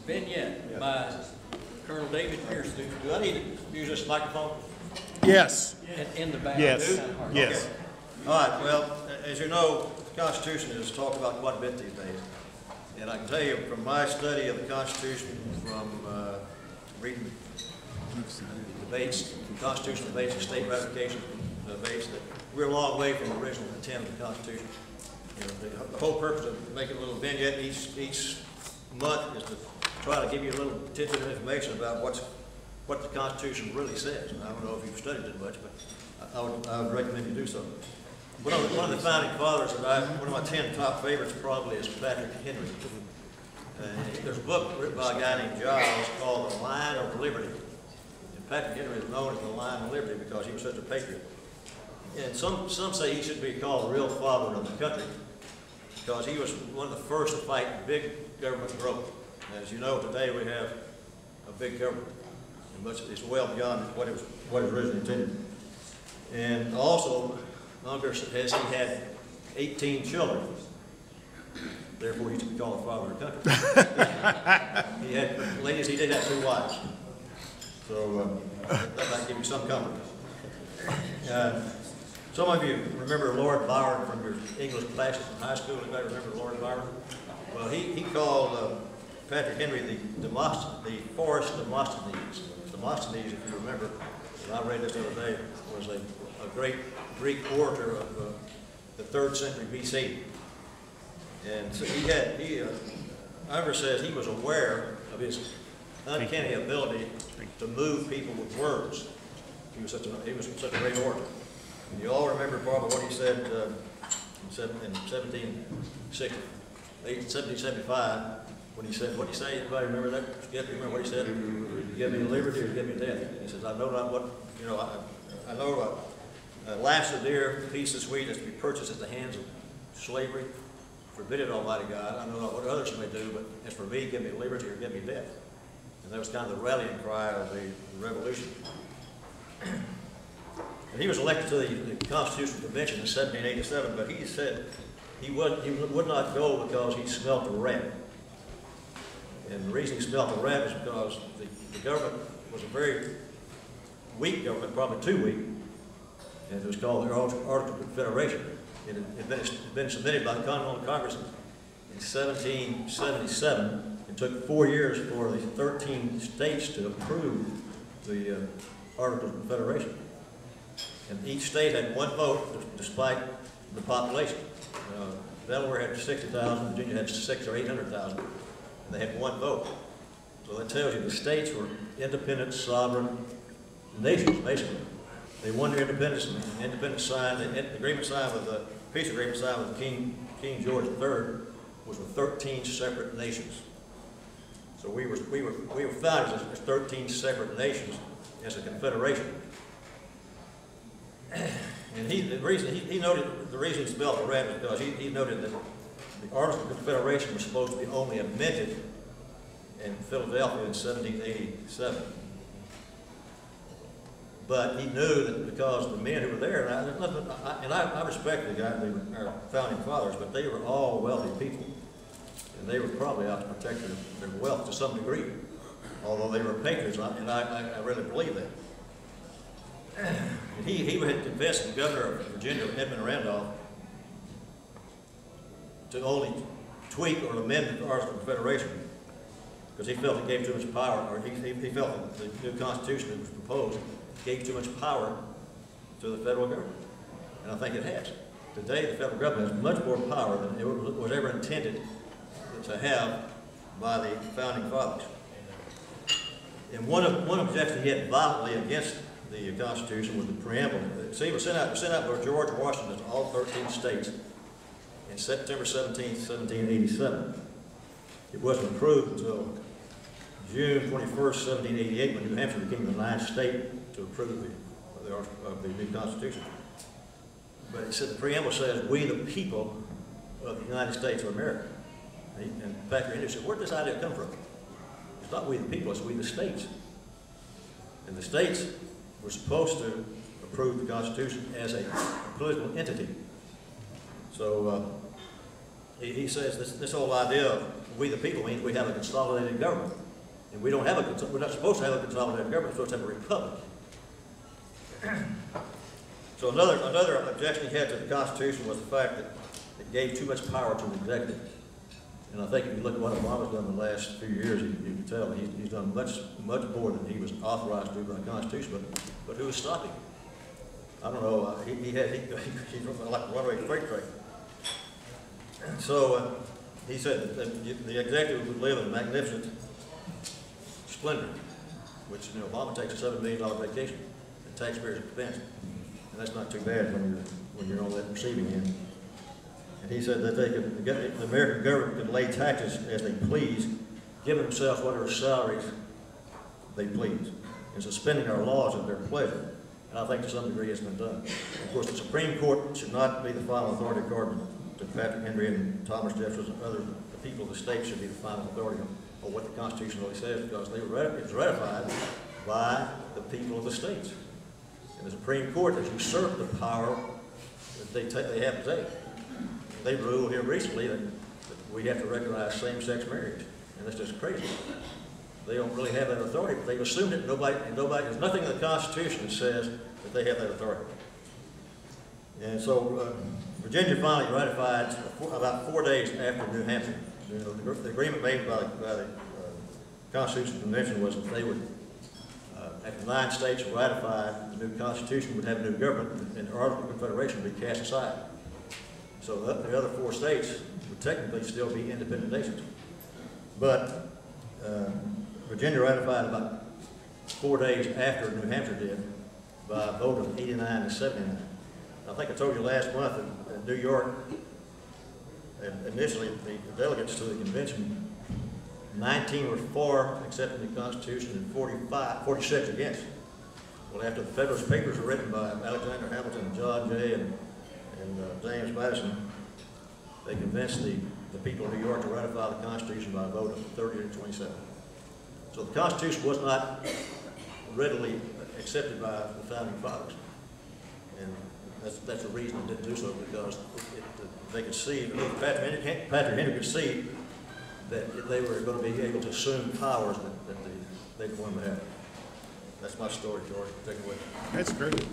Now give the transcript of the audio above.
Vignette by Colonel David Pierson. Do I need to use this microphone? Yes. In the back. Yes. Yes. Okay. All right, well, as you know, the Constitution is talked about quite a bit these days. And I can tell you from my study of the Constitution, from reading debates, constitutional debates and state ratification debates, that we're a long way from the original intent of the Constitution. You know, the whole purpose of making a little vignette each month is to try to give you a little tidbit of information about what the Constitution really says. And I don't know if you've studied it much, but I would recommend you do so. One of the founding fathers that one of my 10 top favorites probably is Patrick Henry. There's a book written by a guy named Giles called The Line of Liberty. And Patrick Henry is known as the Line of Liberty because he was such a patriot. And some say he should be called the real father of the country because he was one of the first to fight big government growth. As you know, today we have a big government, and it's well beyond what it was originally intended. And also, Unger says he had 18 children. Therefore, he should be called the father of the country. He had, ladies, he did have 2 wives. So that might give you some comfort. Some of you remember Lord Byron from your English classes in high school. Anybody remember Lord Byron? Well, he called Patrick Henry the Forest Demosthenes. Demosthenes, if you remember, and I read this the other day, was a great Greek orator of the 3rd century BC. And so Unger says he was aware of his uncanny ability to move people with words. He was such a great orator. And you all remember probably what he said in 1775 when he said, what did he say? Anybody remember that? Skip, you remember what he said? Give me liberty or give me death. He says, I know not what, you know, I know what. Life's a dear piece of sweet is to be purchased at the hands of slavery. Forbid it, Almighty God. I know not what others may do, but as for me, give me liberty or give me death. And that was kind of the rallying cry of the revolution. And he was elected to the Constitutional Convention in 1787, but he said he would not go because he smelt a rat. And the reason he smelt a rat is because the government was a very weak government, probably too weak. And it was called the Articles of Confederation. It had been submitted by the Continental Congress in 1777. It took 4 years for the 13 states to approve the Articles of Confederation. And each state had 1 vote despite the population. Delaware had 60,000, Virginia had 600,000 or 800,000, and they had 1 vote. So that tells you the states were independent, sovereign nations, basically. They won their independence, and the independence signed, the agreement signed with the peace agreement signed with King George III was with 13 separate nations. So we were founded as 13 separate nations as a confederation. And the reason he spelled the rat was because he noted that the Articles of Confederation was supposed to be only amended in Philadelphia in 1787. But he knew that because the men who were there, and I respect our founding fathers, but they were all wealthy people. And they were probably out to protect their wealth to some degree, although they were patriots, and I really believe that. And he had convinced the governor of Virginia, Edmund Randolph, to only tweak or amend the Articles of Confederation because he felt it gave too much power, or he felt that the new Constitution that was proposed gave too much power to the federal government. And I think it has. Today, the federal government has much more power than it was ever intended to have by the founding fathers. And one objection he had violently against the Constitution was the preamble. See, it was sent out by George Washington to all 13 states in September 17, 1787. It wasn't approved until June 21st, 1788, when New Hampshire became the 9th state to approve the new Constitution. But it said, the preamble says, we the people of the United States of America. And Patrick Henry said, where did this idea come from? It's not we the people, it's we the states. And the states were supposed to approve the Constitution as a political entity. So he says this whole idea of we the people means we have a consolidated government. And we don't have we're not supposed to have a consolidated government, we're supposed to have a republic. So another objection he had to the Constitution was the fact that it gave too much power to the executive. And I think if you look at what Obama's done in the last few years, you can tell he's done much more than he was authorized to do by the Constitution, but who was stopping him? I don't know, he's like a runaway freight train. So he said that the executive would live in magnificent splendor, which, you know, Obama takes a $7 million vacation at taxpayers' expense. And that's not too bad when you're on that receiving end. And he said that the American government could lay taxes as they please, giving themselves whatever salaries they please, and suspending our laws at their pleasure. And I think to some degree it's been done. Of course, the Supreme Court should not be the final authority according to Patrick Henry and Thomas Jefferson and others. The people of the state should be the final authority on what the Constitution really says, because it was ratified by the people of the states. And the Supreme Court has usurped the power that they have today. They ruled here recently that we have to recognize same-sex marriage, and that's just crazy. They don't really have that authority, but they've assumed it. There's nothing in the Constitution that says that they have that authority. And so Virginia finally ratified about 4 days after New Hampshire. You know, the agreement made by the Constitutional Convention was that they would, after 9 states ratified the new Constitution, would have a new government, and the Articles of Confederation would be cast aside. So the other 4 states would technically still be independent nations. But Virginia ratified about 4 days after New Hampshire did, by a vote of 89 to 79. I think I told you last month in New York, initially the delegates to the convention, 19 were for accepting the Constitution and 46 against. Well, after the Federalist Papers were written by Alexander Hamilton, John Jay, and James Madison, they convinced the people of New York to ratify the Constitution by a vote of 30 to 27. So the Constitution was not readily accepted by the Founding Fathers. And that's the reason they didn't do so, because they could see, Patrick Henry could see that they were going to be able to assume powers that they wanted to have. That's my story, George. Take it away. That's great.